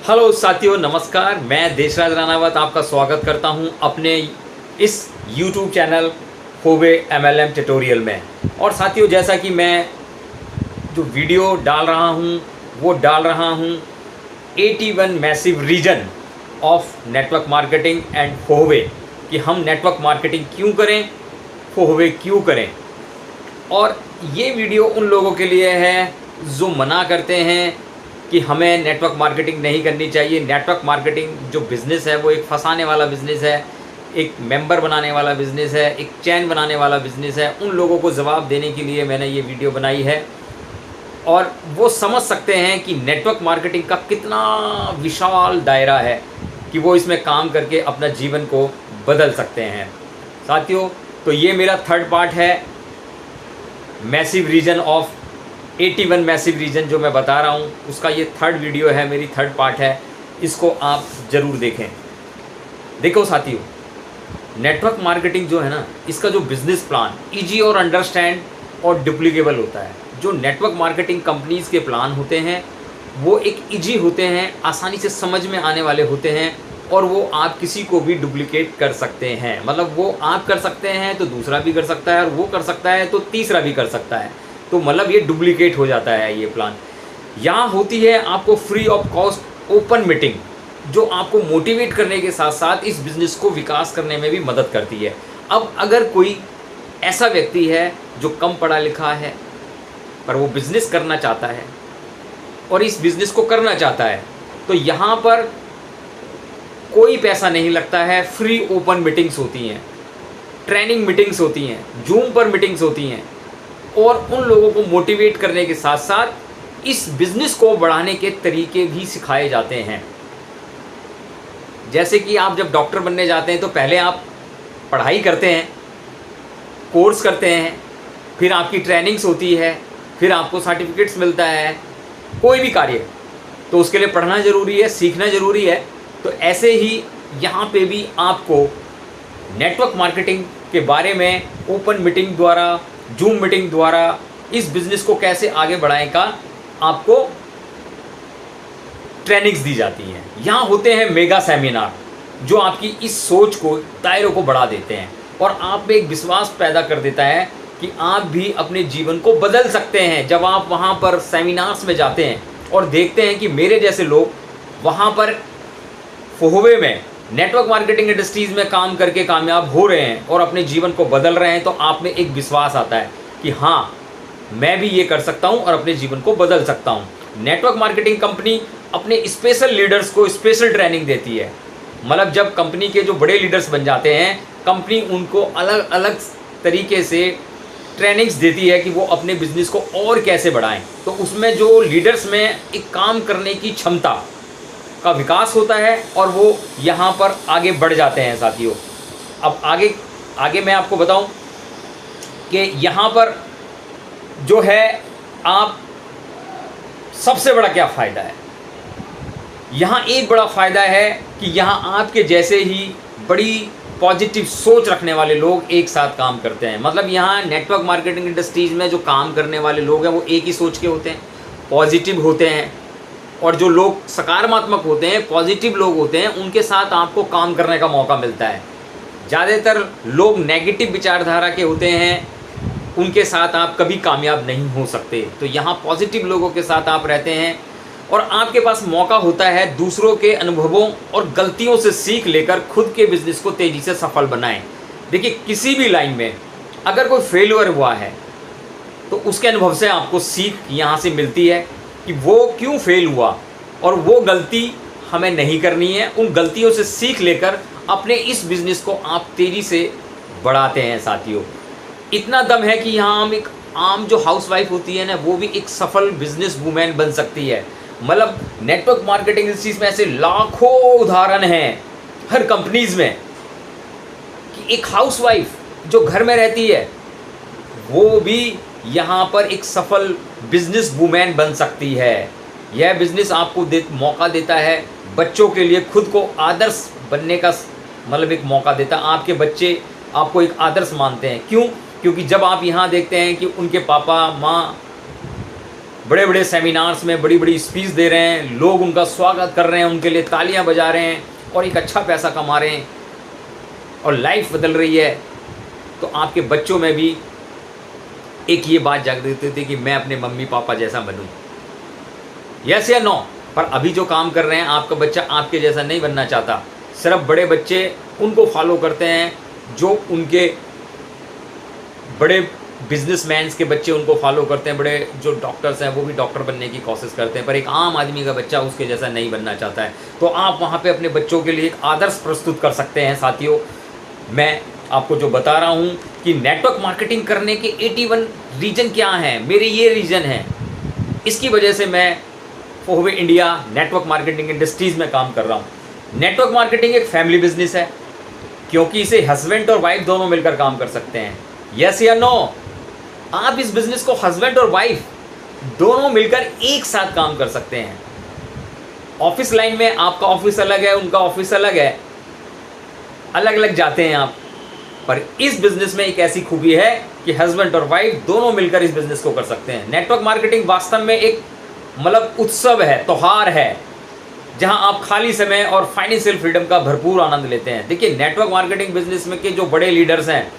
Hello साथियों, नमस्कार। मैं देशराज रानावत आपका स्वागत करता हूं अपने इस YouTube चैनल फोवे MLM ट्यूटोरियल में। और साथियों, जैसा कि मैं जो वीडियो डाल रहा हूं वो डाल रहा हूं 81 massive reason of network marketing and फोवे, कि हम नेटवर्क मार्केटिंग क्यों करें, फोवे क्यों करें। और ये वीडियो उन लोगों के लिए है जो मना करते हैं कि हमें नेटवर्क मार्केटिंग नहीं करनी चाहिए। नेटवर्क मार्केटिंग जो बिज़नेस है वो एक फंसाने वाला बिज़नेस है, एक मेंबर बनाने वाला बिज़नेस है, एक चैन बनाने वाला बिज़नेस है। उन लोगों को जवाब देने के लिए मैंने ये वीडियो बनाई है और वो समझ सकते हैं कि नेटवर्क मार्केटिंग का कितना विशाल दायरा है कि वो इसमें काम करके अपना जीवन को बदल सकते हैं। साथियों, तो ये मेरा थर्ड पार्ट है, massive reason of 81 massive reason जो मैं बता रहा हूँ, उसका ये थर्ड वीडियो है, मेरी थर्ड पार्ट है। इसको आप ज़रूर देखें। देखो साथियों, नेटवर्क मार्केटिंग जो है ना, इसका जो बिज़नेस प्लान इजी और अंडरस्टैंड और डुप्लीकेबल होता है। जो नेटवर्क मार्केटिंग कंपनीज़ के प्लान होते हैं वो एक इजी होते हैं, आसानी से समझ में आने वाले होते हैं और वो आप किसी को भी डुप्लीकेट कर सकते हैं। मतलब वो आप कर सकते हैं तो दूसरा भी कर सकता है, और वो कर सकता है तो तीसरा भी कर सकता है। तो मतलब ये डुप्लीकेट हो जाता है ये प्लान। यहाँ होती है आपको free of cost open meeting, जो आपको मोटिवेट करने के साथ साथ इस बिज़नेस को विकास करने में भी मदद करती है। अब अगर कोई ऐसा व्यक्ति है जो कम पढ़ा लिखा है पर वो बिज़नेस करना चाहता है और इस बिज़नेस को करना चाहता है, तो यहाँ पर कोई पैसा नहीं लगता है। फ्री ओपन मीटिंग्स होती हैं, ट्रेनिंग मीटिंग्स होती हैं, जूम पर मीटिंग्स होती हैं, और उन लोगों को मोटिवेट करने के साथ साथ इस बिज़नेस को बढ़ाने के तरीके भी सिखाए जाते हैं। जैसे कि आप जब डॉक्टर बनने जाते हैं तो पहले आप पढ़ाई करते हैं, कोर्स करते हैं, फिर आपकी ट्रेनिंग्स होती है, फिर आपको सर्टिफिकेट्स मिलता है। कोई भी कार्य तो उसके लिए पढ़ना ज़रूरी है, सीखना ज़रूरी है। तो ऐसे ही यहाँ पे भी आपको नेटवर्क मार्केटिंग के बारे में ओपन मीटिंग द्वारा, जूम मीटिंग द्वारा इस बिज़नेस को कैसे आगे बढ़ाएं का आपको ट्रेनिंग्स दी जाती हैं। यहाँ होते हैं मेगा सेमिनार जो आपकी इस सोच को, दायरों को बढ़ा देते हैं और आप में एक विश्वास पैदा कर देता है कि आप भी अपने जीवन को बदल सकते हैं। जब आप वहाँ पर सेमिनार्स में जाते हैं और देखते हैं कि मेरे जैसे लोग वहाँ पर फोवे में नेटवर्क मार्केटिंग इंडस्ट्रीज़ में काम करके कामयाब हो रहे हैं और अपने जीवन को बदल रहे हैं, तो आप में एक विश्वास आता है कि हाँ, मैं भी ये कर सकता हूँ और अपने जीवन को बदल सकता हूँ। नेटवर्क मार्केटिंग कंपनी अपने स्पेशल लीडर्स को स्पेशल ट्रेनिंग देती है। मतलब जब कंपनी के जो बड़े लीडर्स बन जाते हैं, कंपनी उनको अलग अलग तरीके से ट्रेनिंग्स देती है कि वो अपने बिजनेस को और कैसे बढ़ाएं। तो उसमें जो लीडर्स में एक काम करने की क्षमता का विकास होता है और वो यहाँ पर आगे बढ़ जाते हैं। साथियों, अब आगे मैं आपको बताऊं कि यहाँ पर जो है आप सबसे बड़ा क्या फ़ायदा है। यहाँ एक बड़ा फ़ायदा है कि यहाँ आपके जैसे ही बड़ी पॉजिटिव सोच रखने वाले लोग एक साथ काम करते हैं। मतलब यहाँ नेटवर्क मार्केटिंग इंडस्ट्रीज़ में जो काम करने वाले लोग हैं वो एक ही सोच के होते हैं, पॉजिटिव होते हैं, और जो लोग सकारात्मक होते हैं, पॉजिटिव लोग होते हैं, उनके साथ आपको काम करने का मौका मिलता है। ज़्यादातर लोग नेगेटिव विचारधारा के होते हैं, उनके साथ आप कभी कामयाब नहीं हो सकते। तो यहाँ पॉजिटिव लोगों के साथ आप रहते हैं और आपके पास मौका होता है दूसरों के अनुभवों और गलतियों से सीख लेकर खुद के बिज़नेस को तेज़ी से सफल बनाएं। देखिए, किसी भी लाइन में अगर कोई फेलियर हुआ है तो उसके अनुभव से आपको सीख यहाँ से मिलती है कि वो क्यों फेल हुआ और वो गलती हमें नहीं करनी है। उन गलतियों से सीख लेकर अपने इस बिज़नेस को आप तेज़ी से बढ़ाते हैं। साथियों, इतना दम है कि यहाँ हम एक आम जो हाउसवाइफ होती है ना, वो भी एक सफल बिजनेस वूमेन बन सकती है। मतलब नेटवर्क मार्केटिंग इंडस्ट्रीज में ऐसे लाखों उदाहरण हैं हर कंपनीज़ में कि एक हाउसवाइफ जो घर में रहती है वो भी यहाँ पर एक सफल बिजनेस वूमेन बन सकती है। यह बिजनेस आपको मौका देता है बच्चों के लिए खुद को आदर्श बनने का, मतलब एक मौका देता है। आपके बच्चे आपको एक आदर्श मानते हैं। क्यों? क्योंकि जब आप यहाँ देखते हैं कि उनके पापा माँ बड़े बड़े सेमिनार्स में बड़ी बड़ी स्पीच दे रहे हैं, लोग उनका स्वागत कर रहे हैं, उनके लिए तालियां बजा रहे हैं और एक अच्छा पैसा कमा रहे हैं और लाइफ बदल रही है। तो आपके बच्चों में भी एक ये बात जागृत होती थी कि मैं अपने मम्मी पापा जैसा बनूं, यस या नो। पर अभी जो काम कर रहे हैं, आपका बच्चा आपके जैसा नहीं बनना चाहता। सिर्फ बड़े बच्चे उनको फॉलो करते हैं जो उनके बड़े बिजनेसमैन्स के बच्चे उनको फॉलो करते हैं, बड़े जो डॉक्टर्स हैं वो भी डॉक्टर बनने की कोशिश करते हैं, पर एक आम आदमी का बच्चा उसके जैसा नहीं बनना चाहता है। तो आप वहाँ पे अपने बच्चों के लिए एक आदर्श प्रस्तुत कर सकते हैं। साथियों, मैं आपको जो बता रहा हूँ कि नेटवर्क मार्केटिंग करने के 81 रीजन क्या हैं, मेरे ये रीजन हैं, इसकी वजह से मैं फोहवे इंडिया नेटवर्क मार्केटिंग इंडस्ट्रीज़ में काम कर रहा हूँ। नेटवर्क मार्केटिंग एक फैमिली बिजनेस है, क्योंकि इसे हस्बैंड और वाइफ दोनों मिलकर काम कर सकते हैं, यस या नो। आप इस बिजनेस को हस्बैंड और वाइफ दोनों मिलकर एक साथ काम कर सकते हैं। ऑफिस लाइन में आपका ऑफिस अलग है, उनका ऑफिस अलग है, अलग अलग जाते हैं आप, पर इस बिजनेस में एक ऐसी खूबी है कि हस्बैंड और वाइफ दोनों मिलकर इस बिजनेस को कर सकते हैं। नेटवर्क मार्केटिंग वास्तव में एक मतलब उत्सव है, त्योहार है, जहां आप खाली समय और फाइनेंशियल फ्रीडम का भरपूर आनंद लेते हैं। देखिए, नेटवर्क मार्केटिंग बिजनेस में के जो बड़े लीडर्स हैं,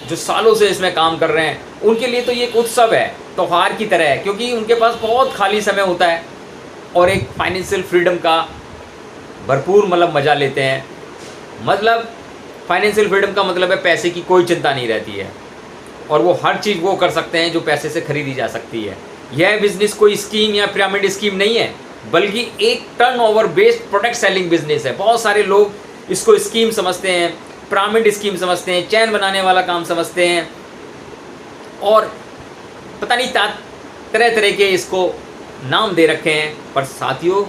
जो सालों से इसमें काम कर रहे हैं, उनके लिए तो ये एक उत्सव है, त्योहार की तरह है, क्योंकि उनके पास बहुत खाली समय होता है और एक फाइनेंशियल फ्रीडम का भरपूर मतलब मज़ा लेते हैं। मतलब फाइनेंशियल फ्रीडम का मतलब है पैसे की कोई चिंता नहीं रहती है और वो हर चीज़ वो कर सकते हैं जो पैसे से खरीदी जा सकती है। यह बिजनेस कोई स्कीम या पिरामिड स्कीम नहीं है, बल्कि एक turnover based product selling business है। बहुत सारे लोग इसको स्कीम समझते हैं, पिरामिड स्कीम समझते हैं, चैन बनाने वाला काम समझते हैं और पता नहीं तरह तरह के इसको नाम दे रखे हैं। पर साथियों,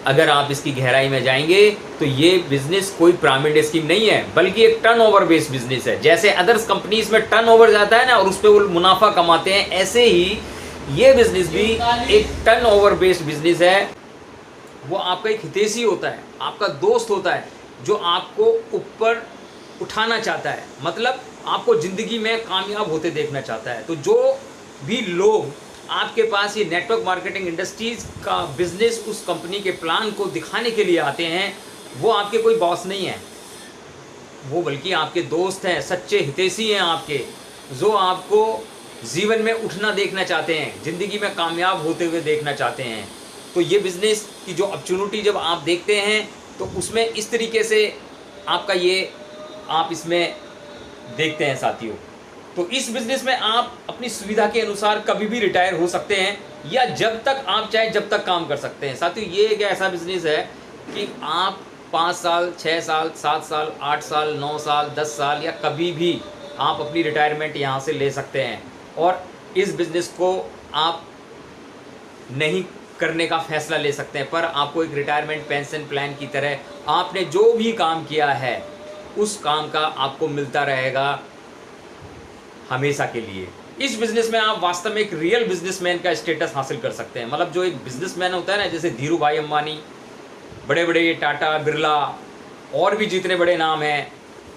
अगर आप इसकी गहराई में जाएंगे तो ये बिजनेस कोई पिरामिड स्कीम नहीं है, बल्कि एक टर्नओवर बेस्ड बिजनेस है। जैसे अदर्स कंपनीज में टर्नओवर जाता है ना और उस पर वो मुनाफा कमाते हैं, ऐसे ही ये बिजनेस भी एक टर्नओवर बेस्ड बिजनेस है। वो आपका एक हितैषी होता है, आपका दोस्त होता है, जो आपको ऊपर उठाना चाहता है, मतलब आपको ज़िंदगी में कामयाब होते देखना चाहता है। तो जो भी लोग आपके पास ये नेटवर्क मार्केटिंग इंडस्ट्रीज़ का बिजनेस उस कंपनी के प्लान को दिखाने के लिए आते हैं, वो आपके कोई बॉस नहीं है, वो बल्कि आपके दोस्त हैं, सच्चे हितैषी हैं आपके, जो आपको जीवन में उठना देखना चाहते हैं, ज़िंदगी में कामयाब होते हुए देखना चाहते हैं। तो ये बिज़नेस की जो अपॉर्चुनिटी जब आप देखते हैं तो उसमें इस तरीके से आपका ये आप इसमें देखते हैं साथियों। तो इस बिज़नेस में आप अपनी सुविधा के अनुसार कभी भी रिटायर हो सकते हैं या जब तक आप चाहे जब तक काम कर सकते हैं। साथियों, ये एक ऐसा बिज़नेस है कि आप 5 साल, 6 साल, 7 साल, 8 साल, 9 साल, 10 साल या कभी भी आप अपनी रिटायरमेंट यहाँ से ले सकते हैं और इस बिज़नेस को आप नहीं करने का फैसला ले सकते हैं। पर आपको एक रिटायरमेंट पेंशन प्लान की तरह आपने जो भी काम किया है उस काम का आपको मिलता रहेगा हमेशा के लिए। इस बिज़नेस में आप वास्तव में एक रियल बिजनेसमैन का स्टेटस हासिल कर सकते हैं। मतलब जो एक बिजनेसमैन होता है ना, जैसे धीरू भाई अंबानी, बड़े बड़े टाटा, बिरला और भी जितने बड़े नाम हैं,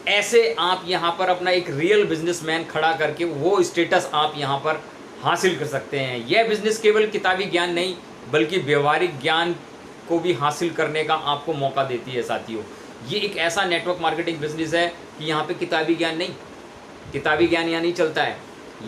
ऐसे आप यहाँ पर अपना एक रियल बिजनेसमैन खड़ा करके वो स्टेटस आप यहाँ पर हासिल कर सकते हैं। यह बिज़नेस केवल किताबी ज्ञान नहीं बल्कि व्यवहारिक ज्ञान को भी हासिल करने का आपको मौका देती है। साथियों, ये एक ऐसा नेटवर्क मार्केटिंग बिजनेस है कि यहाँ पे किताबी ज्ञान नहीं, किताबी ज्ञान यहाँ नहीं चलता है।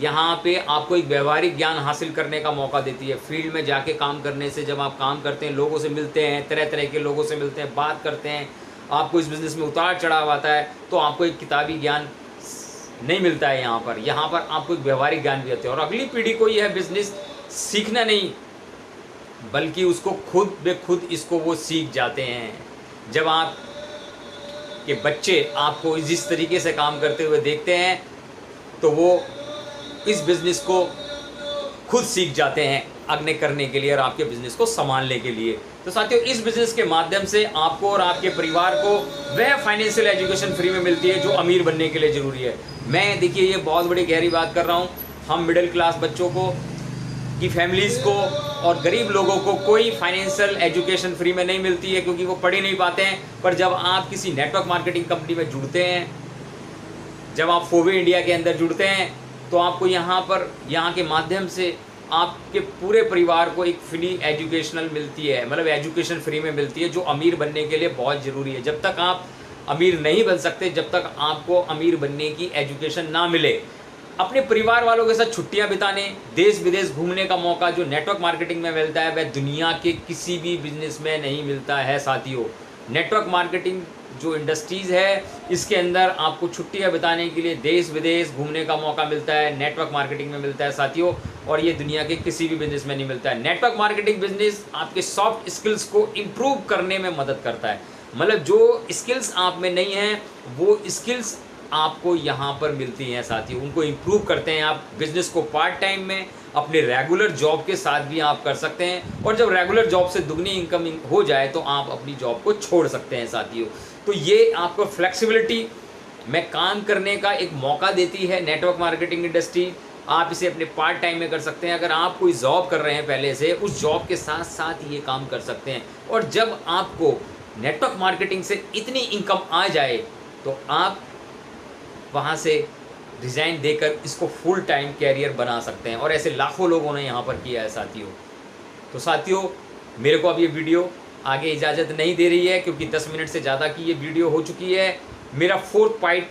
यहाँ पे आपको एक व्यवहारिक ज्ञान हासिल करने का मौका देती है। फील्ड में जाके काम करने से, जब आप काम करते हैं, लोगों से मिलते हैं, तरह तरह के लोगों से मिलते हैं, बात करते हैं, आपको इस बिज़नेस में उतार चढ़ाव आता है, तो आपको एक किताबी ज्ञान नहीं मिलता है। यहाँ पर आपको एक व्यवहारिक ज्ञान भी आता है और अगली पीढ़ी को यह बिज़नेस सीखना नहीं बल्कि उसको खुद ब खुद इसको वो सीख जाते हैं। जब आप के बच्चे आपको जिस तरीके से काम करते हुए देखते हैं तो वो इस बिज़नेस को खुद सीख जाते हैं आगे करने के लिए और आपके बिज़नेस को संभालने के लिए। तो साथियों, इस बिज़नेस के माध्यम से आपको और आपके परिवार को वह फाइनेंशियल एजुकेशन फ्री में मिलती है जो अमीर बनने के लिए ज़रूरी है। मैं देखिए ये बहुत बड़ी गहरी बात कर रहा हूँ। हम मिडिल क्लास बच्चों को की फैमिलीज़ को और गरीब लोगों को कोई फाइनेंशियल एजुकेशन फ्री में नहीं मिलती है क्योंकि वो पढ़ ही नहीं पाते हैं। पर जब आप किसी नेटवर्क मार्केटिंग कंपनी में जुड़ते हैं, जब आप फोहवे इंडिया के अंदर जुड़ते हैं, तो आपको यहाँ के माध्यम से आपके पूरे परिवार को एक फ्री एजुकेशनल मिलती है, मतलब एजुकेशन फ्री में मिलती है, जो अमीर बनने के लिए बहुत ज़रूरी है। जब तक आप अमीर नहीं बन सकते, जब तक आपको अमीर बनने की एजुकेशन ना मिले, अपने परिवार वालों के साथ छुट्टियां बिताने, देश विदेश घूमने का मौका जो नेटवर्क मार्केटिंग में मिलता है, वह दुनिया के किसी भी बिजनेस में नहीं मिलता है साथियों। नेटवर्क मार्केटिंग जो इंडस्ट्रीज़ है, इसके अंदर आपको छुट्टियां बिताने के लिए देश विदेश घूमने का मौका मिलता है, नेटवर्क मार्केटिंग में मिलता है साथियों, और ये दुनिया के किसी भी बिजनेस में नहीं मिलता है। नेटवर्क मार्केटिंग बिजनेस आपके सॉफ्ट स्किल्स को इम्प्रूव करने में मदद करता है, मतलब जो स्किल्स आप में नहीं हैं वो स्किल्स आपको यहाँ पर मिलती हैं साथियों, उनको इम्प्रूव करते हैं आप। बिजनेस को पार्ट टाइम में अपने रेगुलर जॉब के साथ भी आप कर सकते हैं, और जब रेगुलर जॉब से दुगनी इनकम हो जाए तो आप अपनी जॉब को छोड़ सकते हैं साथियों। तो ये आपको फ्लेक्सिबिलिटी में काम करने का एक मौका देती है नेटवर्क मार्केटिंग इंडस्ट्री। आप इसे अपने पार्ट टाइम में कर सकते हैं। अगर आप कोई जॉब कर रहे हैं पहले से, उस जॉब के साथ साथ ये काम कर सकते हैं, और जब आपको नेटवर्क मार्केटिंग से इतनी इनकम आ जाए तो आप वहाँ से रिज़ाइन देकर इसको फुल टाइम कैरियर बना सकते हैं, और ऐसे लाखों लोगों ने यहाँ पर किया है साथियों। तो साथियों, मेरे को अब ये वीडियो आगे इजाज़त नहीं दे रही है, क्योंकि 10 मिनट से ज़्यादा की ये वीडियो हो चुकी है। मेरा 4th point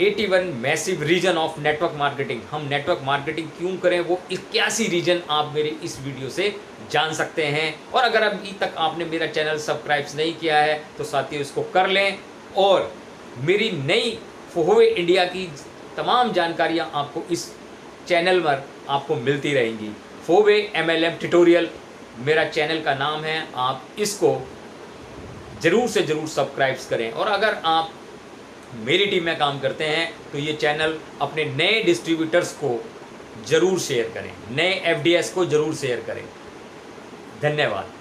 81 massive reason of network marketing. हम नेटवर्क मार्केटिंग क्यों करें, वो 81 रीजन आप मेरे इस वीडियो से जान सकते हैं। और अगर अभी तक आपने मेरा चैनल सब्सक्राइब नहीं किया है तो साथियों इसको कर लें, और मेरी नई फोहवे इंडिया की तमाम जानकारियाँ आपको इस चैनल पर आपको मिलती रहेंगी। फोहवे MLM ट्यूटोरियल मेरा चैनल का नाम है, आप इसको ज़रूर से ज़रूर सब्सक्राइब करें। और अगर आप मेरी टीम में काम करते हैं तो ये चैनल अपने नए डिस्ट्रीब्यूटर्स को ज़रूर शेयर करें, नए FDS को ज़रूर शेयर करें। धन्यवाद।